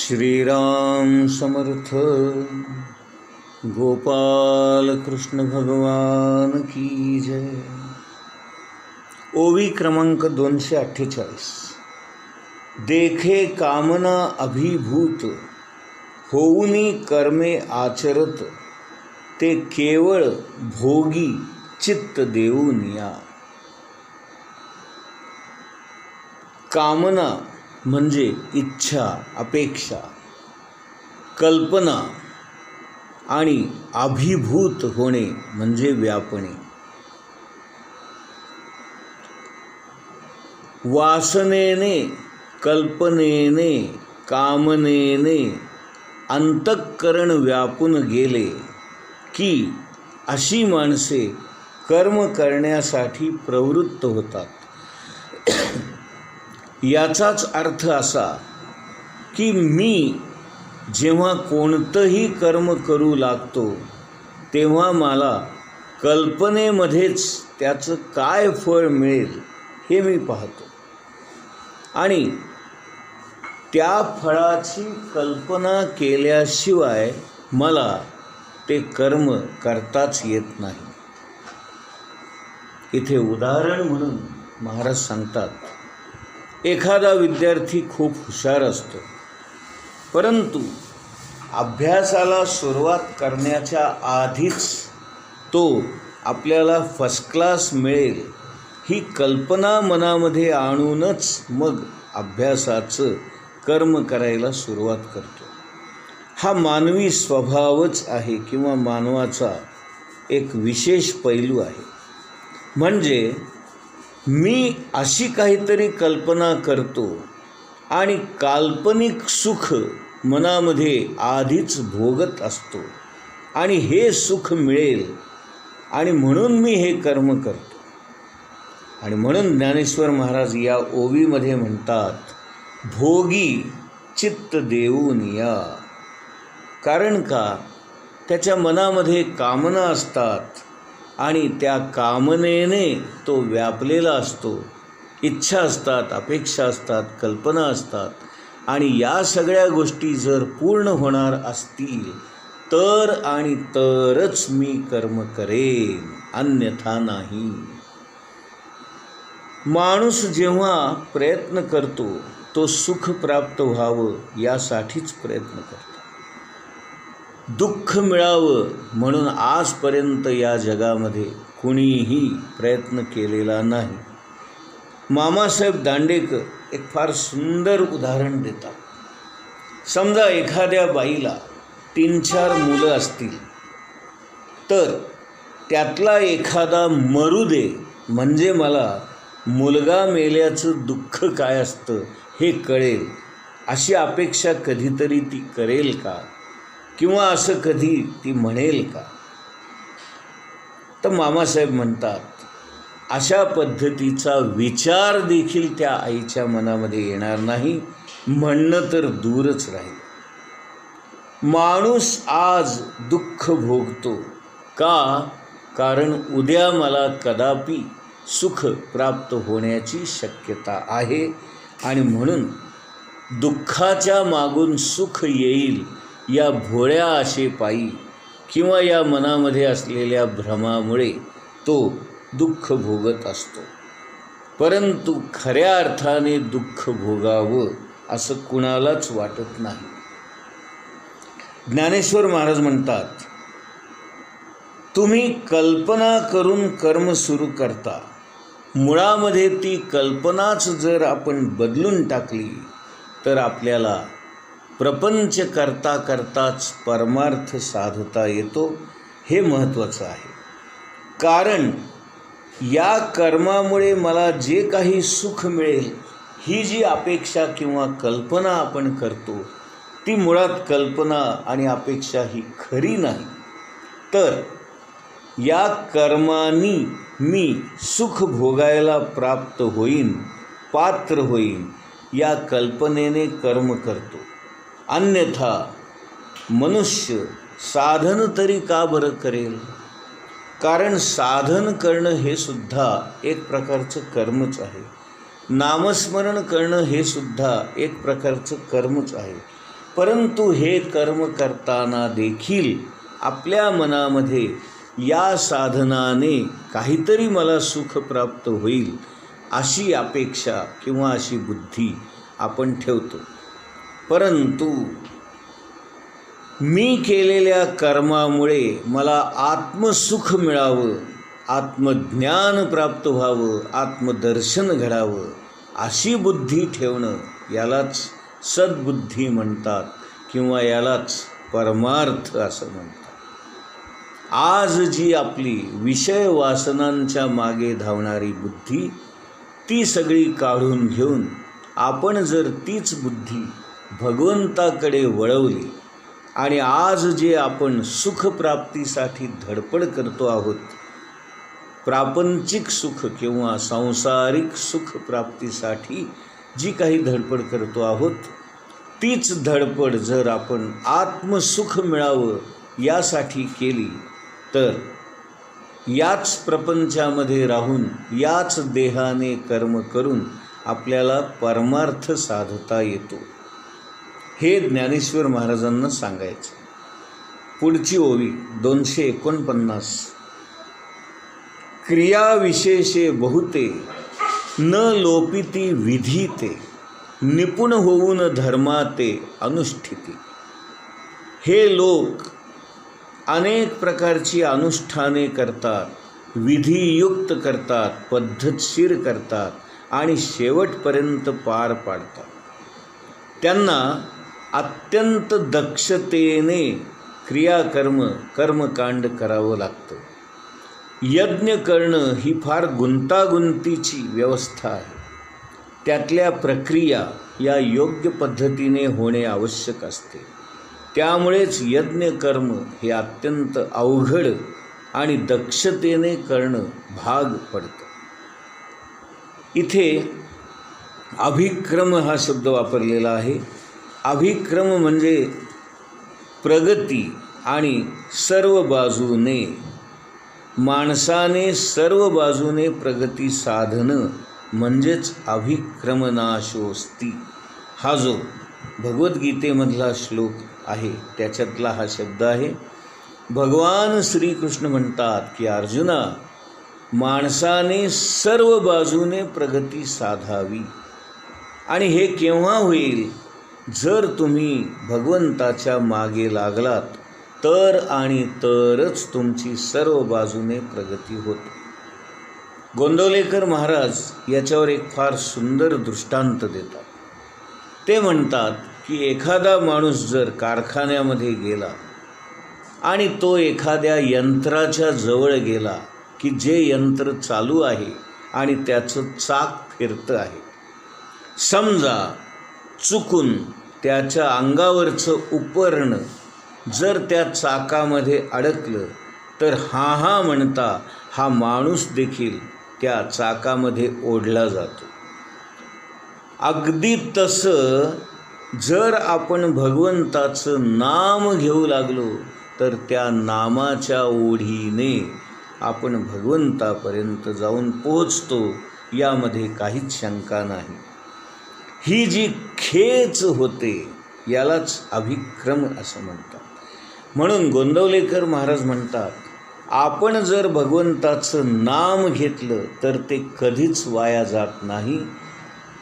श्रीराम समर्थ गोपाल कृष्ण भगवान की जय। ओवी क्रमांक 248। देखे कामना अभिभूत होऊनी कर्मे आचरत, ते केवळ भोगी चित्त देऊनिया। कामना म्हणजे इच्छा, अपेक्षा, कल्पना आणि अभिभूत होणे म्हणजे व्यापणे। वासनेने, कल्पनेने, कामनेने अंतःकरण व्यापून गेले की अशी माणसे कर्म करण्यासाठी प्रवृत्त होतात। याचाच अर्थ असा की मी जेव्हा कोणतंही कर्म करू लागतो तेव्हा मला कल्पनेमध्येच त्याचं काय फळ मिळेल हे मी पाहतो आणि त्या फळाची कल्पना केल्याशिवाय मला ते कर्म करताच येत नाही। इथे उदाहरण म्हणून महाराज सांगतात, एखादा विद्यार्थी खूप हुशार असतो, परंतु अभ्यासाला सुरुवात करण्याच्या आधीच तो आपल्याला फर्स्ट क्लास मिळेल ही कल्पना मनामध्ये आणूनच मग अभ्यासाचं कर्म करायला सुरुवात करतो। हा मानवी स्वभावच आहे किंवा मानवाचा एक विशेष पैलू आहे। म्हणजे मी अशी काहीतरी कल्पना करतो आणि काल्पनिक सुख मनामध्ये आधीच भोगत असतो आणि हे सुख मिळेल आणि म्हणून मी हे कर्म करतो। आणि म्हणून ज्ञानेश्वर महाराज या ओवीमध्ये म्हणतात, भोगी चित्त देऊनिया। कारण का? त्याच्या मनामध्ये कामना असतात आणि त्या कामनेने तो व्यापलेला असतो। इच्छा असतात, अपेक्षा असतात, कल्पना असतात आणि या सगळ्या गोष्टी जर पूर्ण होणार असतील तर आणि तरच मी कर्म करेन, अन्यथा नाही। माणूस जेव्हा प्रयत्न करतो तो सुख प्राप्त व्हावं यासाठीच प्रयत्न करतो, दुःख मिळावं म्हणून आजपर्यंत या जगामध्ये कुणीही प्रयत्न केलेला नाही। मामासाहेब दांडेकर एक फार सुंदर उदाहरण देतात। समजा एखाद्या बाईला 3-4 मुलं असतील तर त्यातला एखादा मरू दे म्हणजे मला मुलगा मेल्याचं दुःख काय असतं हे कळेल, अशी अपेक्षा कधीतरी ती करेल का? किंवा असं कधी ती म्हणेल का? तर मामासाहेब म्हणतात, अशा पद्धतीचा विचार देखील त्या आईच्या मनामध्ये येणार नाही, म्हणणं तर दूरच राहील। माणूस आज दुःख भोगतो का? कारण उद्या मला कदापि सुख प्राप्त होण्याची शक्यता आहे आणि म्हणून दुःखाच्या मागून सुख येईल या भोळ्या आशेपायी किंवा या मनामध्ये असलेल्या भ्रमामुळे तो दुःख भोगत असतो। परंतु खऱ्या अर्थाने दुःख भोगावं असं कुणालाच वाटत नाही। ज्ञानेश्वर महाराज म्हणतात, तुम्ही कल्पना करून कर्म सुरू करता, मुळामध्ये ती कल्पनाच जर आपण बदलून टाकली तर आपल्याला प्रपंच करता करताच परमार्थ साधता येतो। हे महत्त्वाचं आहे। कारण या कर्मामुळे मला जे काही सुख मिळेल ही जी अपेक्षा किंवा कल्पना आपण करतो ती मुळात कल्पना आणि अपेक्षा ही खरी नाही। तर या कर्मानी मी सुख भोगायला प्राप्त होईन, पात्र होईन या कल्पनेने कर्म करतो। अन्यथा मनुष्य साधन तरी का बरं करेल? कारण साधन करणं हे सुद्धा एक प्रकारचं कर्मच आहे। नामस्मरण करणं हे सुद्धा एक प्रकारचं कर्मच आहे। परंतु हे कर्म करताना देखील आपल्या मनामध्ये या साधनाने काहीतरी मला सुख प्राप्त होईल अशी अपेक्षा किंवा अशी बुद्धी आपण ठेवतो. परंतु मी केलेल्या कर्मामुळे मला आत्मसुख मिळावं, आत्मज्ञान प्राप्त व्हावं, आत्मदर्शन घडावं अशी बुद्धी ठेवणं यालाच सद्बुद्धी म्हणतात किंवा यालाच परमार्थ असं म्हणतात. आज जी आपली विषय वासनांच्या मागे धावणारी बुद्धी ती सगळी काढून घेऊन आपण जर तीच बुद्धी भगवंताकडे वळवली आणि आज जे आपण सुखप्राप्तीसाठी धडपड करतो आहोत, प्रापंचिक सुख किंवा सांसारिक सुखप्राप्तीसाठी जी काही धडपड करतो आहोत, तीच धडपड जर आपण आत्मसुख मिळावं यासाठी केली तर याच प्रपंचामध्ये राहून याच देहाने कर्म करून आपल्याला परमार्थ साधता येतो. हे ज्ञानेश्वर महाराजांना सांगायचं. पुढची ओवी 249. क्रियाविशेषे बहुते न लोपिती विधीते निपुण होऊन धर्माते अनुष्ठिती. हे लोक अनेक प्रकारची अनुष्ठाने करतात, विधियुक्त करतात, पद्धतशीर करतात आणि शेवटपर्यंत पार पाडतात. त्यांना अत्यंत दक्षतेने कर्मकांड करावं लागतं. यज्ञ करणं ही फार गुंतागुंतीची व्यवस्था आहे. त्यातल्या प्रक्रिया या योग्य पद्धतीने होणे आवश्यक असते. त्यामुळेच यज्ञ कर्म हे अत्यंत अवघड आणि दक्षतेने करणं भाग पडतं. इथे अभिक्रम हा शब्द वापरलेला आहे. अभिक्रम म्हणजे प्रगती आणि सर्व बाजूने माणसाने सर्व बाजूने प्रगती साधनं म्हणजेच अभिक्रमनाशोस्ती. हा जो भगवद्गीतेमधला श्लोक आहे त्याच्यातला हा शब्द आहे. भगवान श्रीकृष्ण म्हणतात की अर्जुना, माणसाने सर्व बाजूने प्रगती साधावी आणि हे केव्हा होईल? जर तुम्ही भगवंताच्या मागे लागलात तर आणि तरच तुमची सर्व बाजूने प्रगती होते. गोंदवलेकर महाराज याच्यावर एक फार सुंदर दृष्टांत देतात. ते म्हणतात की एखादा माणूस जर कारखान्यामध्ये गेला आणि तो एखाद्या यंत्राच्या जवळ गेला की जे यंत्र चालू आहे आणि त्याचं चाक फिरतं आहे, समजा चुकून त्याच्या अंगावरचं उपरण जर त्या चाकामध्ये अडकलं तर हा म्हणता हा माणूस देखील त्या चाकामध्ये ओढला जातो. अगदी तसं जर आपण भगवंताचं नाम घेऊ लागलो तर त्या नामाच्या ओढीने आपण भगवंतापर्यंत जाऊन पोहोचतो, यामध्ये काहीच शंका नाही. ही जी खेच होते यालाच अभिक्रम असं म्हणतात. म्हणून गोंदवलेकर महाराज म्हणतात, आपण जर भगवंताचं नाम घेतलं तर ते कधीच वाया जात नाही,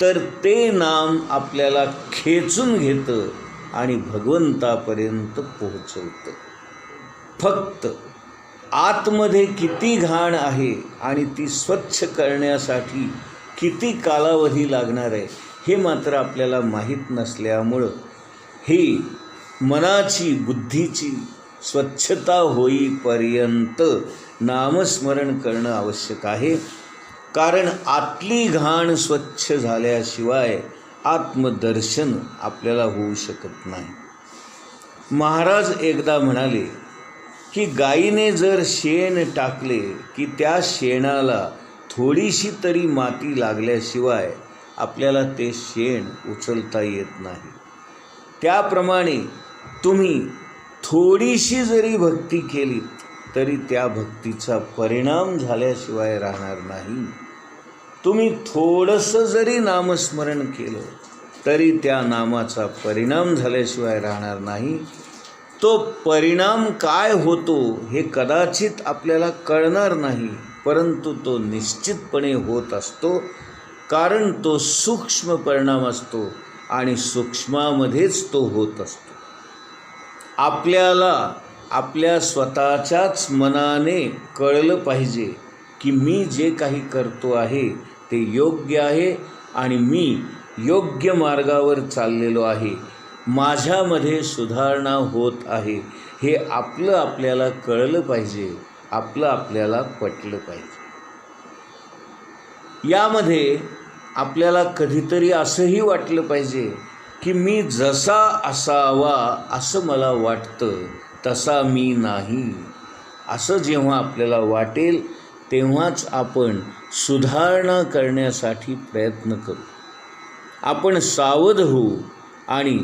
तर ते नाम आपल्याला खेचून घेतं आणि भगवंतापर्यंत पोहोचवतं. फक्त आतमध्ये किती घाण आहे आणि ती स्वच्छ करण्यासाठी किती कालावधी लागणार आहे हे मात्र आपल्याला माहीत नसल्यामुळं ही मनाची बुद्धीची स्वच्छता होईपर्यंत नामस्मरण करणं आवश्यक आहे. कारण आतली घाण स्वच्छ झाल्याशिवाय आत्मदर्शन आपल्याला होऊ शकत नाही. महाराज एकदा म्हणाले की गाईने जर शेण टाकले की त्या शेणाला थोडीशी तरी माती लागल्याशिवाय आपल्याला ते शेण उचलता येत नाही. त्याप्रमाणे तुम्ही थोडीशी जरी भक्ती केली तरी त्या भक्तीचा परिणाम झाल्याशिवाय राहणार नाही. तुम्ही थोडंसं जरी नामस्मरण केलं तरी त्या नामाचा परिणाम झाल्याशिवाय राहणार नाही. तो परिणाम काय होतो हे कदाचित आपल्याला कळणार नाही, परंतु तो निश्चितपणे होत असतो, कारण तो सूक्ष्म परिणाम असतो आणि सूक्ष्मामध्येच तो होत असतो. आपल्याला आपल्या स्वतःच्याच मनाने कळलं पाहिजे की मी जे काही करतो आहे ते योग्य आहे आणि मी योग्य मार्गावर चाललेलो आहे, माझ्यामध्ये सुधारणा होत आहे. हे आपल्याला कळलं पाहिजे, आपल्याला पटलं पाहिजे. यामध्ये आपल्याला कधीतरी असंही वाटलं पाहिजे की मी जसा असावा असं मला वाटतं, तसा मी नाही. असं जेव्हा आपल्याला वाटेल तेव्हाच आपण सुधारणा करण्यासाठी प्रयत्न करू. आपण सावध होऊ आणि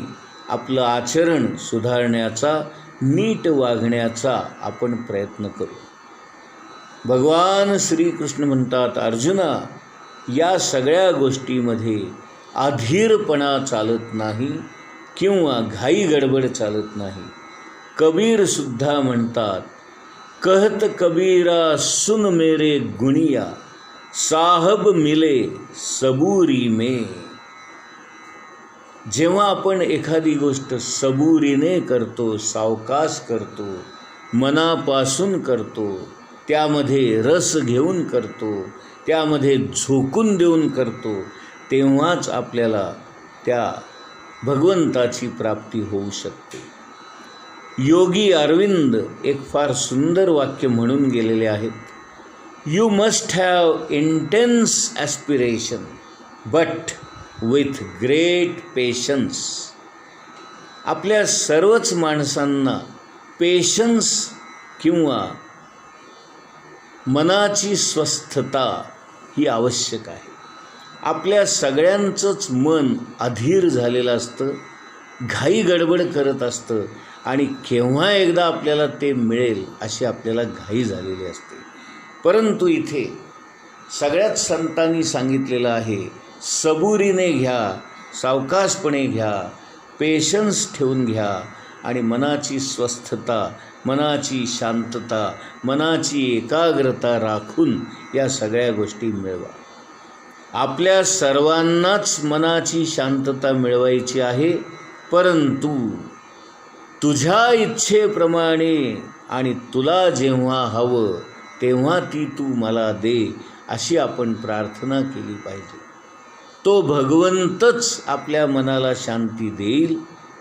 आपलं आचरण सुधारण्याचा, नीट वागण्याचा आपण प्रयत्न करू. भगवान श्रीकृष्ण म्हणतात, अर्जुना, या सगळ्या गोष्टीमध्ये अधीरपणा चालत नाही किंवा घाई गडबड चालत नाही. कबीरसुद्धा म्हणतात, कहत कबीरा सुन मेरे गुणिया, साहब मिले सबुरी में. जेव्हा आपण एखादी गोष्ट सबुरीने करतो, सावकाश करतो, मनापासून करतो, त्यामध्ये रस घेऊन करतो, त्यामध्ये झोकून देऊन करतो, तेव्हाच आपल्याला त्या भगवंताची प्राप्ती होऊ शकते. योगी अरविंद एक फार सुंदर वाक्य म्हणून गेलेले आहेत, you must have intense aspiration but with great patience. आपल्या सर्वच माणसांना पेशन्स किंवा मनाची स्वस्थता ही आवश्यक आहे. आपल्या सगळ्यांचंच मन अधीर झालेलं असतं, घाई गडबड करत असतं आणि केव्हा एकदा आपल्याला ते मिळेल अशी आपल्याला घाई झालेली असते. परंतु इथे सगळ्याच संतांनी सांगितलेलं आहे, सबुरीने घ्या, सावकाशपणे घ्या, पेशन्स ठेवून घ्या आणि मनाची स्वस्थता, मनाची शांतता, मनाची एकाग्रता राखून या सगळ्या गोष्टी मिळवा. आपल्या सर्वांनाच मनाची शांतता मिळवायची आहे, परंतु तुझ्या इच्छेप्रमाणे आणि तुला जेव्हा हवं तेव्हा ती तू मला दे, अशी आपण प्रार्थना केली पाहिजे. तो भगवंतच आपल्या मनाला शांती देईल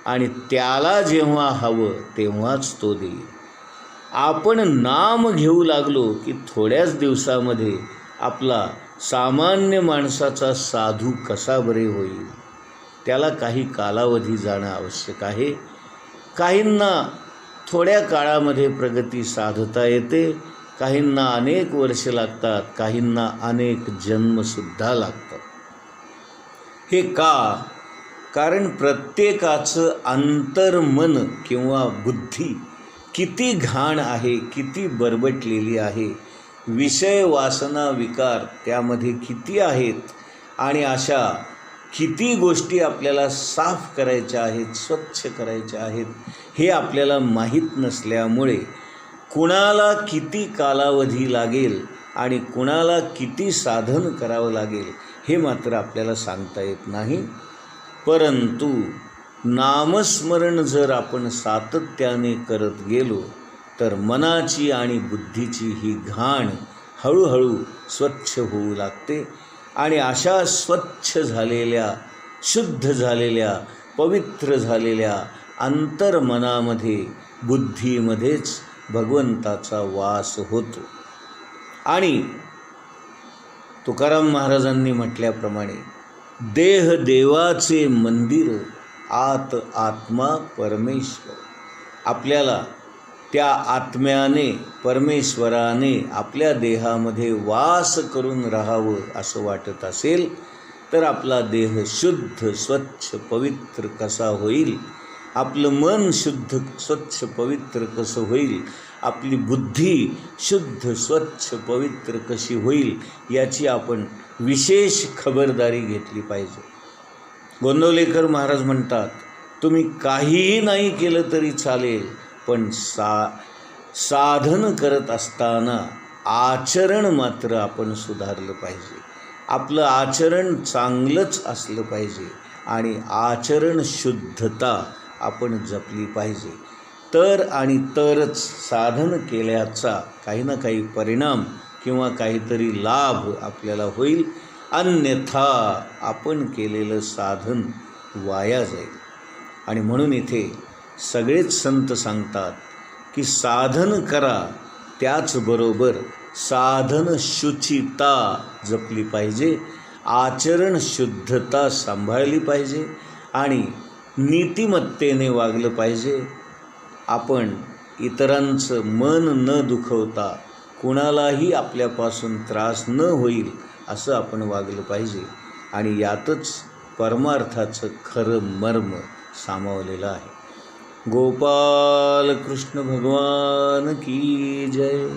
आणि त्याला जेव्हा हवं तेव्हाच तो देईल. आपण नाम घेऊ लागलो की थोड्याच दिवसामध्ये आपला सामान्य माणसाचा साधू कसा बरे होईल, त्याला काही कालावधी जाणं आवश्यक आहे. काहींना थोड्या काळामध्ये प्रगती साधता येते, काहींना अनेक वर्ष लागतात, काहींना अनेक जन्मसुद्धा लागतात. हे का? कारण प्रत्येकाचं अंतर्मन किंवा बुद्धी किती घाण आहे, किती बरबटलेली आहे, विषय वासना विकार त्यामध्ये किती आहेत आणि अशा किती गोष्टी आपल्याला साफ करायच्या आहेत, स्वच्छ करायच्या आहेत, हे आपल्याला माहीत नसल्यामुळे कुणाला किती कालावधी लागेल आणि कुणाला किती साधन करावं लागेल हे मात्र आपल्याला सांगता येत नाही. परंतु नामस्मरण जर आपण सातत्याने करत गेलो तर मनाची आणि बुद्धीची ही घाण हळूहळू स्वच्छ होऊ लागते आणि अशा स्वच्छ झालेल्या, शुद्ध झालेल्या, पवित्र झालेल्या अंतर्मनामध्ये, बुद्धीमध्येच भगवंताचा वास होतो. आणि तुकाराम महाराजांनी म्हटल्याप्रमाणे देह देवाचे मंदिर, आत आत्मा परमेश्वर. आपल्याला त्या आत्म्याने, परमेश्वराने आपल्या देहामध्ये वास करून राहावं असं वाटत असेल तर आपला देह शुद्ध, स्वच्छ, पवित्र कसा होईल, आपलं मन शुद्ध, स्वच्छ, पवित्र कसं होईल, आपली बुद्धी शुद्ध, स्वच्छ, पवित्र कशी होईल, याची आपण विशेष खबरदारी घेतली पाहिजे. गोंदवलेकर महाराज म्हणतात, तुम्ही काहीही नाही केलं तरी चालेल, पण साधन करत असताना आचरण मात्र आपण सुधारलं पाहिजे. आपलं आचरण चांगलंच असलं पाहिजे आणि आचरण शुद्धता आपण जपली पाहिजे. तर आणि तरच साधन केल्याचा काही ना काही परिणाम किंवा काहीतरी लाभ आपल्याला होईल. अन्यथा आपण केलेलं साधन वाया जाईल. आणि म्हणून इथे सगळेच संत सांगतात की साधन करा, त्याचबरोबर साधन शुचिता जपली पाहिजे, आचरण शुद्धता सांभाळली पाहिजे आणि नीतिमत्तेने वागलं पाहिजे. आपण इतरांचं मन न दुखवता, कुणालाही आपल्यापासून त्रास न होईल असं आपण वागलं पाहिजे. आणि यातच परमार्थाचं खरं मर्म सामावलेलं आहे. गोपाल कृष्ण भगवान की जय.